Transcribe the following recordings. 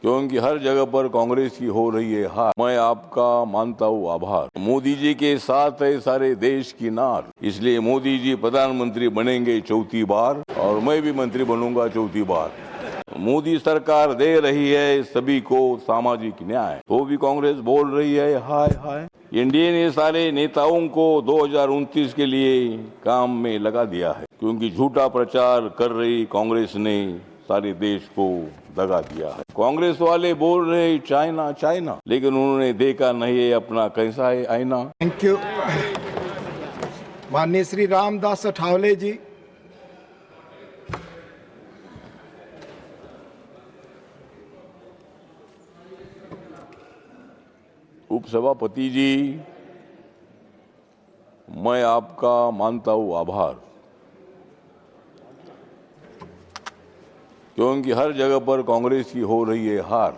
क्योंकि हर जगह पर कांग्रेस की हो रही है हार। मैं आपका मानता हूँ आभार। मोदी जी के साथ है सारे देश की नार, इसलिए मोदी जी प्रधानमंत्री बनेंगे चौथी बार और मैं भी मंत्री बनूंगा चौथी बार। मोदी सरकार दे रही है सभी को सामाजिक न्याय, तो भी कांग्रेस बोल रही है हाय हाय। एनडीए ने सारे नेताओं को 2029 के लिए काम में लगा दिया है, क्योंकि झूठा प्रचार कर रही कांग्रेस ने सारे देश को दगा दिया है। कांग्रेस वाले बोल रहे चाइना चाइना, लेकिन उन्होंने देखा नहीं है अपना कैसा है आईना। Thank you. माननीय श्री रामदास अठावले जी। उपसभापति जी, मैं आपका मानता हूँ आभार, क्योंकि हर जगह पर कांग्रेस की हो रही है हार।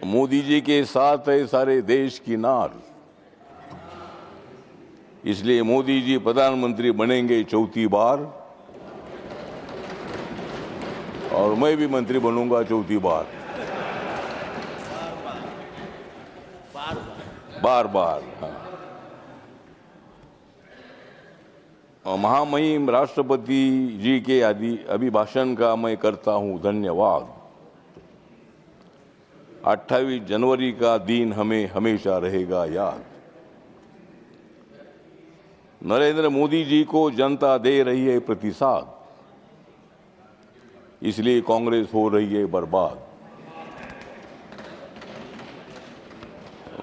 मोदी जी के साथ है सारे देश की नार, इसलिए मोदी जी प्रधानमंत्री बनेंगे चौथी बार और मैं भी मंत्री बनूंगा चौथी बार। बार बार महामहिम राष्ट्रपति जी के अभिभाषण का मैं करता हूं धन्यवाद। 28 जनवरी का दिन हमें हमेशा रहेगा याद। नरेंद्र मोदी जी को जनता दे रही है प्रतिसाद, इसलिए कांग्रेस हो रही है बर्बाद।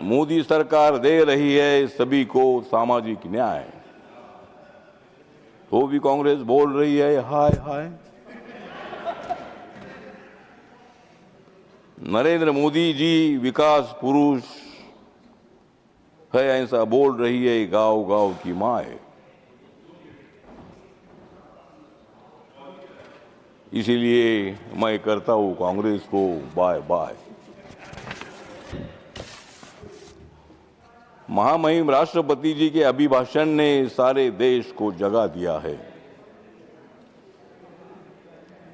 मोदी सरकार दे रही है सभी को सामाजिक न्याय, तो भी कांग्रेस बोल रही है हाय हाय। नरेंद्र मोदी जी विकास पुरुष है ऐसा बोल रही है गांव गांव की माए, इसीलिए मैं करता हूं कांग्रेस को बाय बाय। महामहिम राष्ट्रपति जी के अभिभाषण ने सारे देश को जगा दिया है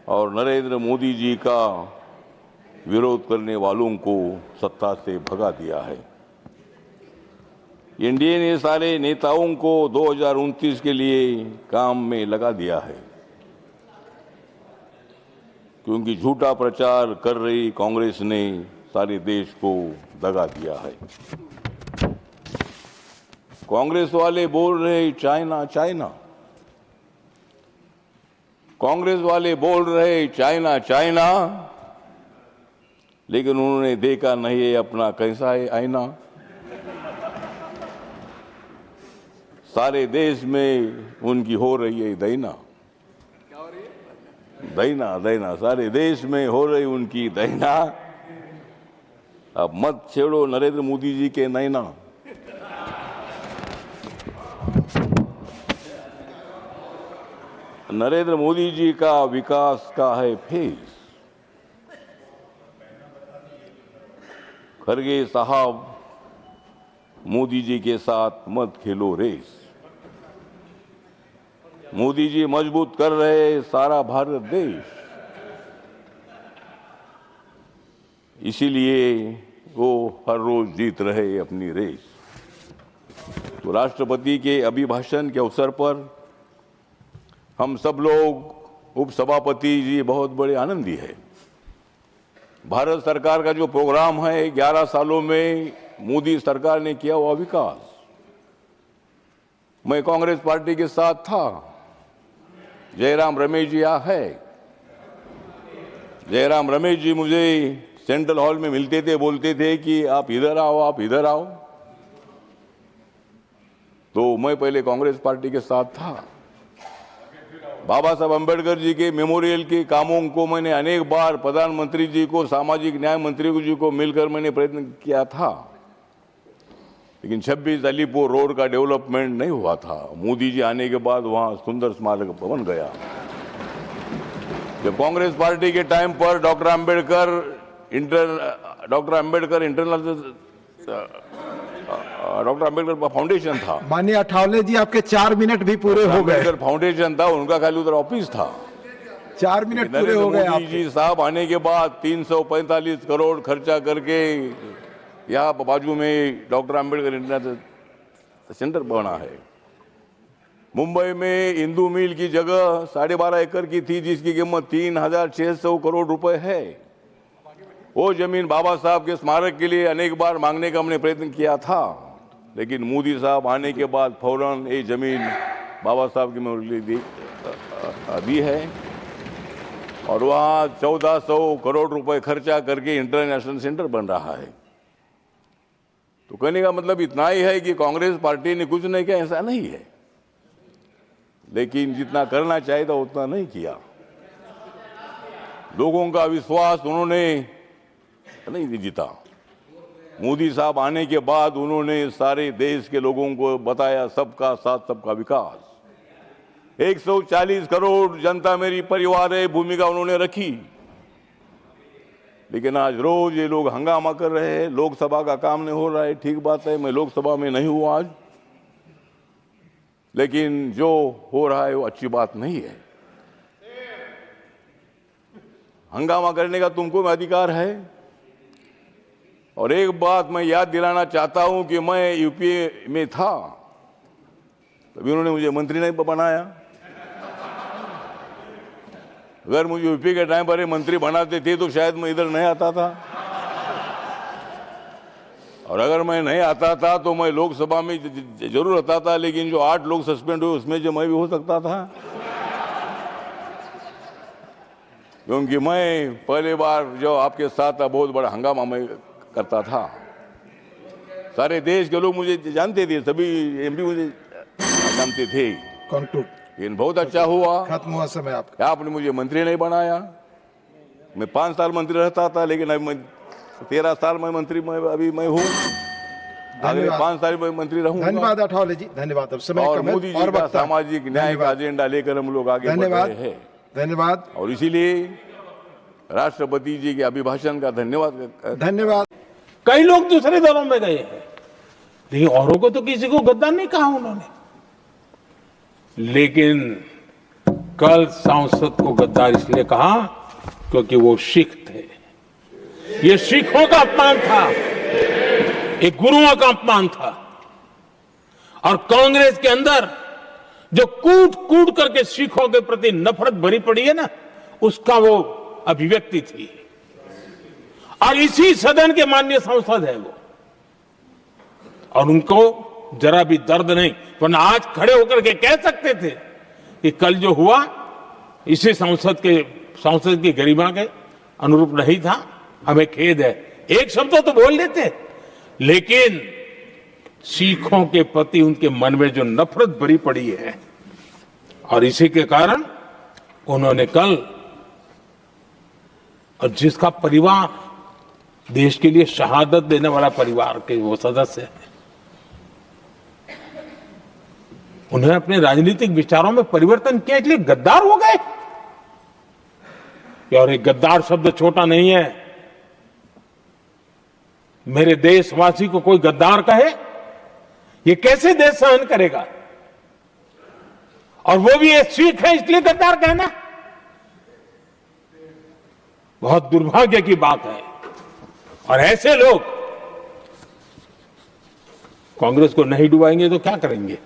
और नरेंद्र मोदी जी का विरोध करने वालों को सत्ता से भगा दिया है। एनडीए ने सारे नेताओं को 2029 के लिए काम में लगा दिया है, क्योंकि झूठा प्रचार कर रही कांग्रेस ने सारे देश को दगा दिया है। कांग्रेस वाले बोल रहे चाइना चाइना, कांग्रेस वाले बोल रहे चाइना चाइना, लेकिन उन्होंने देखा नहीं है अपना कैसा है आईना। सारे देश में उनकी हो रही है दैना, दैना दैना, सारे देश में हो रही उनकी दैना। अब मत छेड़ो नरेंद्र मोदी जी के नैना। नरेंद्र मोदी जी का विकास का है फेस। खरगे साहब, मोदी जी के साथ मत खेलो रेस। मोदी जी मजबूत कर रहे सारा भारत देश, इसीलिए वो हर रोज जीत रहे अपनी रेस। तो राष्ट्रपति के अभिभाषण के अवसर पर हम सब लोग, उपसभापति जी बहुत बड़े आनंदी है। भारत सरकार का जो प्रोग्राम है 11 सालों में मोदी सरकार ने किया हुआ विकास, मैं कांग्रेस पार्टी के साथ था। जयराम रमेश जी यहाँ है। जयराम रमेश जी मुझे सेंट्रल हॉल में मिलते थे, बोलते थे कि आप इधर आओ, आप इधर आओ। तो मैं पहले कांग्रेस पार्टी के साथ था। बाबा साहब अम्बेडकर जी के मेमोरियल के कामों को मैंने अनेक बार प्रधानमंत्री जी को, सामाजिक न्याय मंत्री जी को मिलकर मैंने प्रयत्न किया था, लेकिन 26 अलीपुर रोड का डेवलपमेंट नहीं हुआ था। मोदी जी आने के बाद वहां सुंदर स्मारक भवन गया। जब कांग्रेस पार्टी के टाइम पर डॉक्टर अम्बेडकर फाउंडेशन था। माननीय अठावले जी, आपके 4 मिनट भी पूरे हो गए। फाउंडेशन था, उनका खाली उधर ऑफिस था। 4 मिनट पूरे नरेंद्र हो गए मोदी आपके। जी साहब आने के बाद 345 करोड़ खर्चा करके यहाँ बाजू में डॉक्टर आम्बेडकर इंटरनेशनल सेंटर बना है। मुंबई में इंदू मिल की जगह 12.5 एकड़ की थी, जिसकी कीमत 3,600 करोड़ रुपए है। वो जमीन बाबा साहब के स्मारक के लिए अनेक बार मांगने का हमने प्रयत्न किया था, लेकिन मोदी साहब आने के बाद फौरन ये जमीन बाबा साहब की मुझे दी है और वहाँ 1400 करोड़ रुपए खर्चा करके इंटरनेशनल सेंटर बन रहा है। तो कहने का मतलब इतना ही है कि कांग्रेस पार्टी ने कुछ नहीं किया, ऐसा नहीं है, लेकिन जितना करना चाहिए था उतना नहीं किया। लोगों का विश्वास उन्होंने नहीं जीता। मोदी साहब आने के बाद उन्होंने सारे देश के लोगों को बताया सबका साथ सबका विकास। 140 करोड़ जनता मेरी परिवार है भूमिका उन्होंने रखी, लेकिन आज रोज ये लोग हंगामा कर रहे हैं, लोकसभा का काम नहीं हो रहा है। ठीक बात है, मैं लोकसभा में नहीं हूं आज, लेकिन जो हो रहा है वो अच्छी बात नहीं है। हंगामा करने का तुमको अधिकार है। और एक बात मैं याद दिलाना चाहता हूं कि मैं यूपीए में था, तभी उन्होंने मुझे मंत्री नहीं बनाया। अगर मुझे यूपी के टाइम पर मंत्री बनाते थे तो शायद मैं इधर नहीं आता था, और अगर मैं नहीं आता था तो मैं लोकसभा में जरूर आता था, लेकिन जो 8 लोग सस्पेंड हुए उसमें जो मैं भी हो सकता था, क्योंकि मैं पहले बार जो आपके साथ बहुत बड़ा हंगामा मैं करता था। सारे देश के लोग मुझे जानते थे, सभी एमपी मुझे जानते थे। लेकिन बहुत अच्छा हुआ, खत्म हुआ समय आपका। आपने मुझे मंत्री नहीं बनाया। मैं 5 साल मंत्री रहता था, लेकिन अब मैं 13 साल में मंत्री अभी मैं हूँ, आगे 5 साल में मंत्री रहूंगा। धन्यवाद अठावले जी, धन्यवाद। अब समय और कम है मोदी जी और का वक्त है। सामाजिक न्याय का एजेंडा लेकर हम लोग आगे बढ़ रहे हैं। धन्यवाद। और इसीलिए राष्ट्रपति जी के अभिभाषण का धन्यवाद। कई लोग दूसरे दलों में गए हैं, लेकिन औरों को तो किसी को गद्दार नहीं कहा उन्होंने। लेकिन कल सांसद को गद्दार इसलिए कहा क्योंकि वो सिख थे। ये सिखों का अपमान था, ये गुरुओं का अपमान था। और कांग्रेस के अंदर जो कूट कूट करके सिखों के प्रति नफरत भरी पड़ी है ना, उसका वो अभिव्यक्ति थी। और इसी सदन के माननीय सांसद है वो, और उनको जरा भी दर्द नहीं, वरना आज खड़े होकर के कह सकते थे कि कल जो हुआ इसी सांसद की गरिमा के अनुरूप नहीं था, हमें खेद है। एक शब्द तो बोल देते, लेकिन सिखों के प्रति उनके मन में जो नफरत भरी पड़ी है, और इसी के कारण उन्होंने कल, और जिसका परिवार देश के लिए शहादत देने वाला परिवार के वो सदस्य हैं, उन्होंने अपने राजनीतिक विचारों में परिवर्तन किया, इसलिए गद्दार हो गए। और एक गद्दार शब्द छोटा नहीं है। मेरे देशवासी को कोई गद्दार कहे, ये कैसे देश सहन करेगा? और वो भी एक सिख है इसलिए गद्दार कहना बहुत दुर्भाग्य की बात है। और ऐसे लोग कांग्रेस को नहीं डुबाएंगे तो क्या करेंगे?